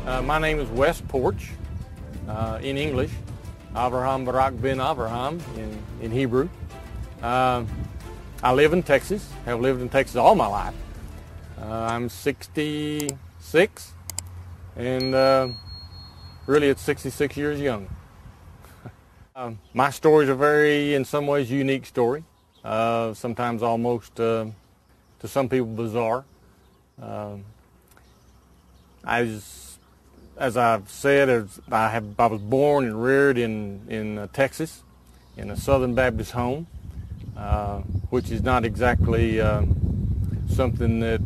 My name is Wes Porch, in English, Avraham Barak ben Avraham in Hebrew. I live in Texas, have lived in Texas all my life. I'm 66, and really it's 66 years young. My story is a very, in some ways, unique story, sometimes almost, to some people, bizarre. As I've said, I was born and reared in Texas, in a Southern Baptist home, which is not exactly something that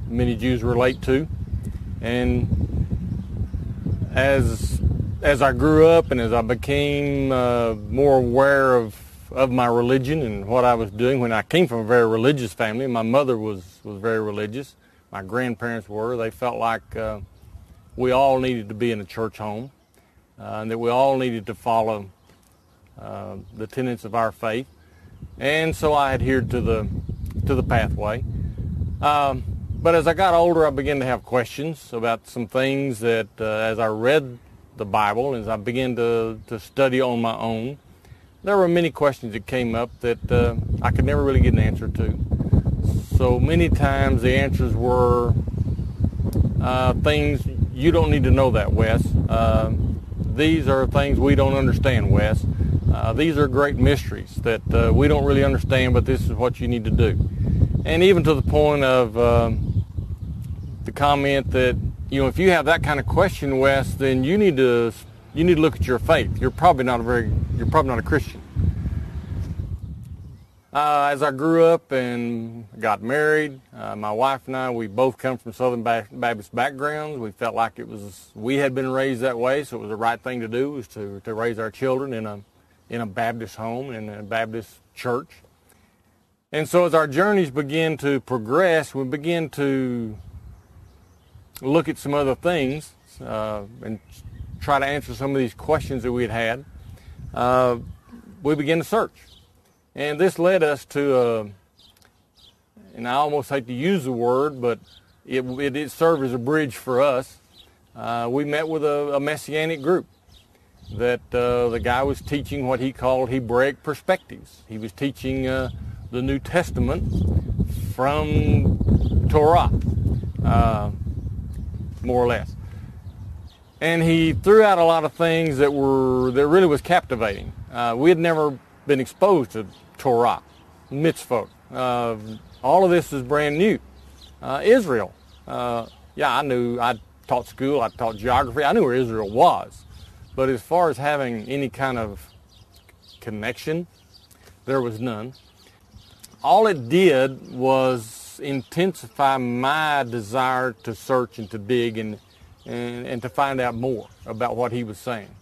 many Jews relate to. And as I grew up and as I became more aware of my religion and what I was doing, when I came from a very religious family, my mother was very religious. My grandparents were. They felt like we all needed to be in a church home, and that we all needed to follow the tenets of our faith. And so I adhered to the pathway. But as I got older, I began to have questions about some things that, as I read the Bible, as I began to study on my own, there were many questions that came up that I could never really get an answer to. So many times the answers were things, you don't need to know that, Wes. These are things we don't understand, Wes. These are great mysteries that we don't really understand, but this is what you need to do. And even to the point of the comment that, if you have that kind of question, Wes, then you need to look at your faith. You're probably not a Christian. As I grew up and got married, my wife and I, we both come from Southern Baptist backgrounds. We felt like we had been raised that way, so it was the right thing to do, was to raise our children in a Baptist home, in a Baptist church. And so as our journeys began to progress, we began to look at some other things and try to answer some of these questions that we had. We began to search. And this led us to, and I almost hate to use the word, but it served as a bridge for us. We met with a Messianic group that the guy was teaching what he called Hebraic perspectives. He was teaching the New Testament from Torah, more or less. And he threw out a lot of things that really was captivating. We had never been exposed to Torah, mitzvot. All of this is brand new. Israel. I taught school, I taught geography, I knew where Israel was. But as far as having any kind of connection, there was none. All it did was intensify my desire to search and to dig and to find out more about what he was saying.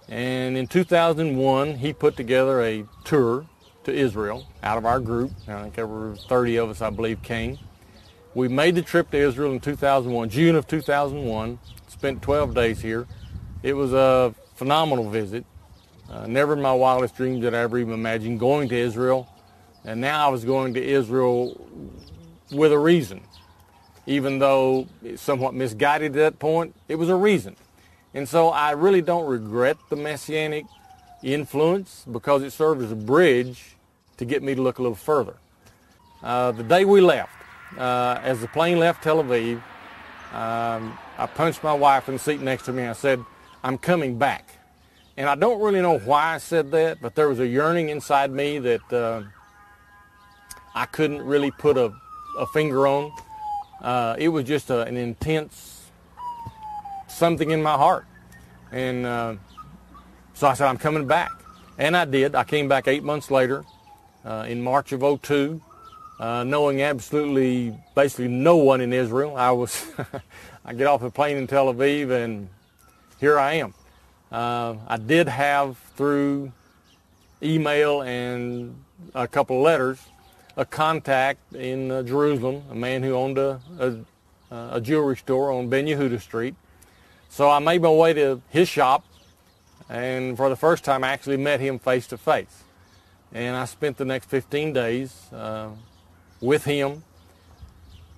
And in 2001, he put together a tour to Israel out of our group. I think there were 30 of us, I believe, came. We made the trip to Israel in 2001, June of 2001, spent 12 days here. It was a phenomenal visit. Never in my wildest dreams did I ever even imagine going to Israel. And now I was going to Israel with a reason. Even though it's somewhat misguided at that point, it was a reason. And so I really don't regret the Messianic influence because it served as a bridge to get me to look a little further. The day we left, as the plane left Tel Aviv, I punched my wife in the seat next to me and I said, "I'm coming back." And I don't really know why I said that, but there was a yearning inside me that I couldn't really put a finger on. It was just an intense something in my heart. And so I said, "I'm coming back." And I did. I came back 8 months later in March of 2002, knowing absolutely, basically no one in Israel. I get off the plane in Tel Aviv and here I am. I did have, through email and a couple of letters, a contact in Jerusalem, a man who owned a jewelry store on Ben Yehuda Street. So I made my way to his shop, and for the first time I actually met him face to face. And I spent the next 15 days with him,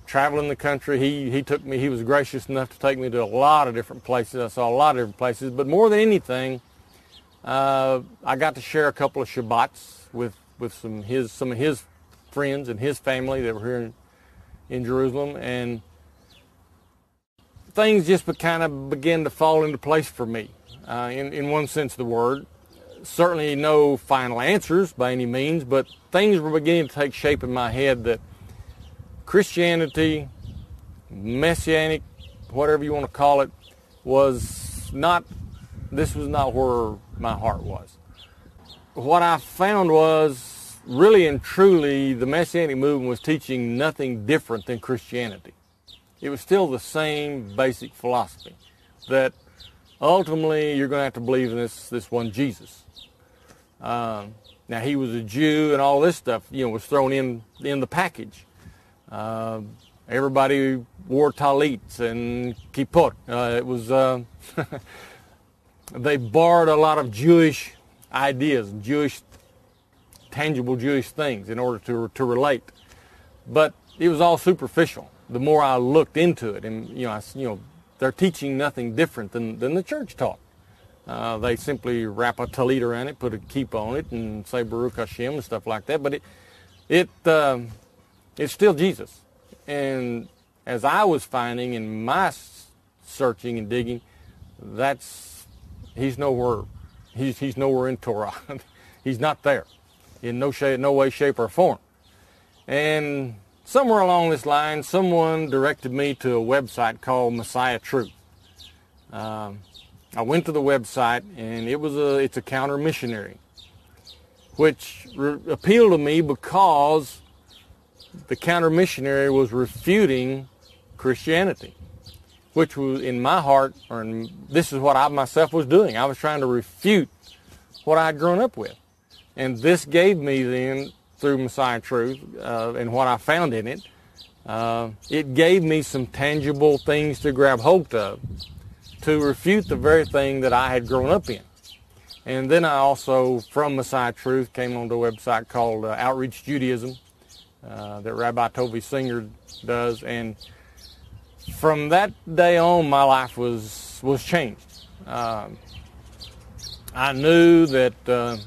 traveling the country. He was gracious enough to take me to a lot of different places. I saw a lot of different places, but more than anything, I got to share a couple of Shabbats with some of his friends and his family that were here in Jerusalem, and things just kind of began to fall into place for me, in one sense of the word. Certainly no final answers by any means, but things were beginning to take shape in my head that Christianity, Messianic, whatever you want to call it, was not where my heart was. What I found was, really and truly, the Messianic movement was teaching nothing different than Christianity. It was still the same basic philosophy, that ultimately you're going to have to believe in this one Jesus. Now, he was a Jew, and all this stuff, was thrown in the package. Everybody wore talits and kippot. It was they borrowed a lot of Jewish ideas, tangible Jewish things in order to relate. But it was all superficial. The more I looked into it, and they're teaching nothing different than the church taught. They simply wrap a talit around it, put a kippah on it, and say Baruch Hashem and stuff like that. But it's still Jesus. And as I was finding in my searching and digging, he's nowhere. He's nowhere in Torah. He's not there, in no way, shape, or form. And somewhere along this line, someone directed me to a website called Messiah Truth. I went to the website, and it's a counter missionary, which appealed to me because the counter missionary was refuting Christianity, which was in my heart, this is what I myself was doing. I was trying to refute what I had grown up with. And this gave me then, through Messiah Truth, and what I found in it, it gave me some tangible things to grab hold of to refute the very thing that I had grown up in. And then I also, from Messiah Truth, came onto a website called Outreach Judaism that Rabbi Tovia Singers does. And from that day on, my life was changed. I knew that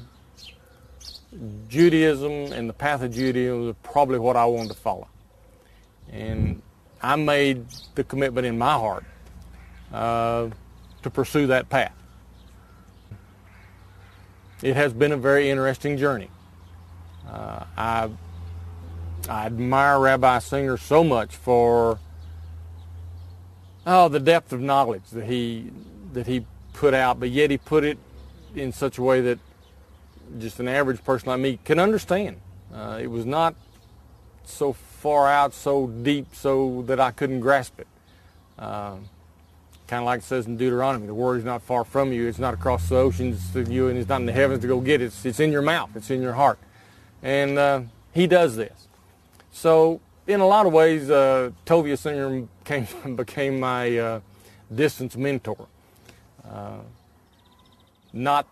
Judaism and the path of Judaism was probably what I wanted to follow. And I made the commitment in my heart to pursue that path. It has been a very interesting journey. I admire Rabbi Singer so much for the depth of knowledge that he put out, but yet he put it in such a way that just an average person like me can understand. It was not so far out, so deep, so that I couldn't grasp it. Kind of like it says in Deuteronomy, the word is not far from you, it's not across the oceans to you, and it's not in the heavens to go get it. It's in your mouth, it's in your heart. And he does this. So in a lot of ways, Tovia Singer became my distance mentor. None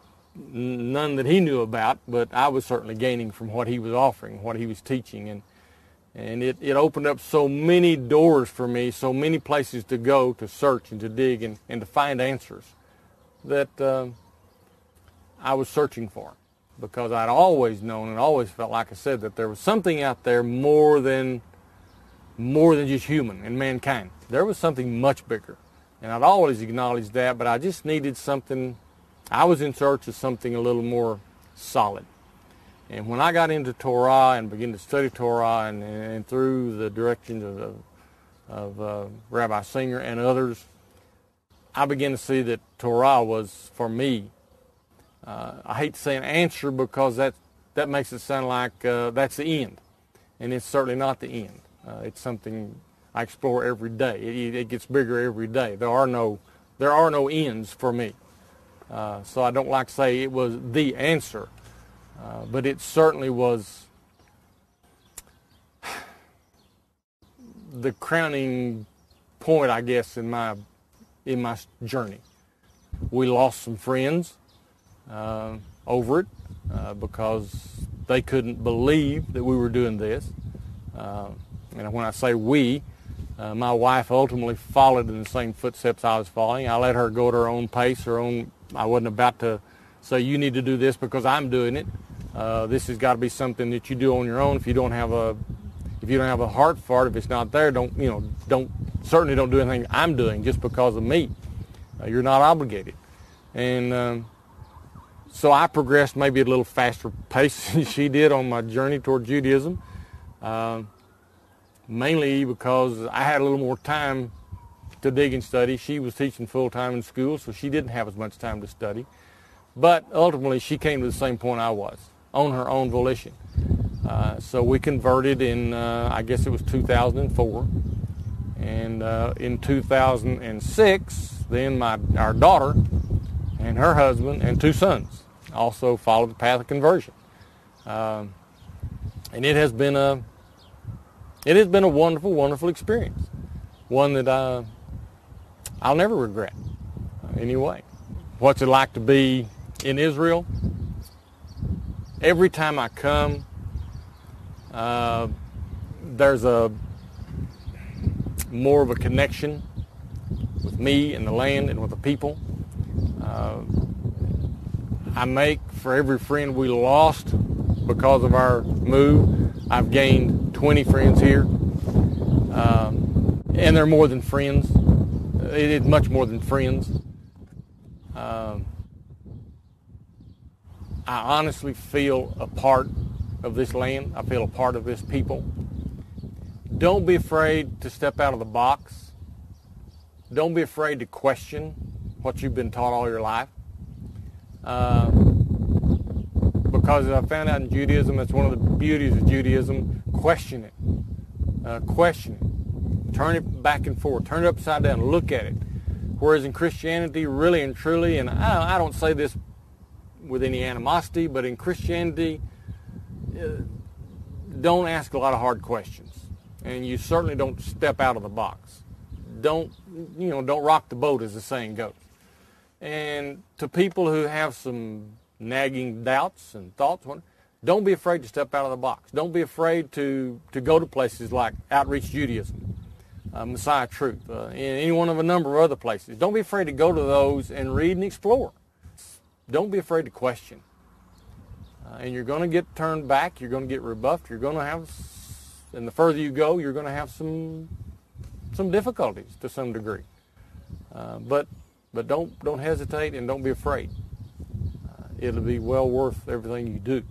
that he knew about, but I was certainly gaining from what he was offering, what he was teaching, and it opened up so many doors for me, so many places to go, to search and to dig and to find answers that I was searching for, because I'd always known and always felt, like I said, that there was something out there more than just human and mankind. There was something much bigger, and I'd always acknowledged that, but I just needed something. I was in search of something a little more solid. And when I got into Torah and began to study Torah and through the directions of Rabbi Singer and others, I began to see that Torah was, for me, I hate to say an answer, because that makes it sound like that's the end. And it's certainly not the end. It's something I explore every day. It gets bigger every day. There are no ends for me. So I don't like to say it was the answer, but it certainly was the crowning point, I guess, in my journey. We lost some friends over it because they couldn't believe that we were doing this. And when I say we, My wife ultimately followed in the same footsteps I was following. I let her go at her own pace, I wasn't about to say, you need to do this because I'm doing it. This has got to be something that you do on your own. If you don't have a heart for it, if it's not there, certainly don't do anything I'm doing just because of me. You're not obligated. And so I progressed maybe at a little faster pace than she did on my journey toward Judaism, mainly because I had a little more time to dig and study. She was teaching full-time in school, so she didn't have as much time to study. But ultimately, she came to the same point I was, on her own volition. So we converted in, I guess it was 2004. And in 2006, then our daughter and her husband and 2 sons also followed the path of conversion. And it has been a wonderful, wonderful experience. One that I'll never regret anyway. What's it like to be in Israel? Every time I come, there's more of a connection with me and the land and with the people. I make for every friend we lost because of our move, I've gained 20 friends here. And they're more than friends. It is much more than friends. I honestly feel a part of this land. I feel a part of this people. Don't be afraid to step out of the box. Don't be afraid to question what you've been taught all your life. Because as I found out in Judaism, that's one of the beauties of Judaism. Question it. Question it. Turn it back and forth. Turn it upside down. Look at it. Whereas in Christianity, really and truly, and I don't say this with any animosity, but in Christianity, don't ask a lot of hard questions. And you certainly don't step out of the box. Don't rock the boat, as the saying goes. And to people who have some nagging doubts and thoughts, don't be afraid to step out of the box. Don't be afraid to go to places like Outreach Judaism, Messiah Truth, any one of a number of other places. Don't be afraid to go to those and read and explore. Don't be afraid to question. And you're going to get turned back. You're going to get rebuffed. You're going to have, and the further you go, you're going to have some difficulties to some degree. But don't hesitate and don't be afraid. It'll be well worth everything you do.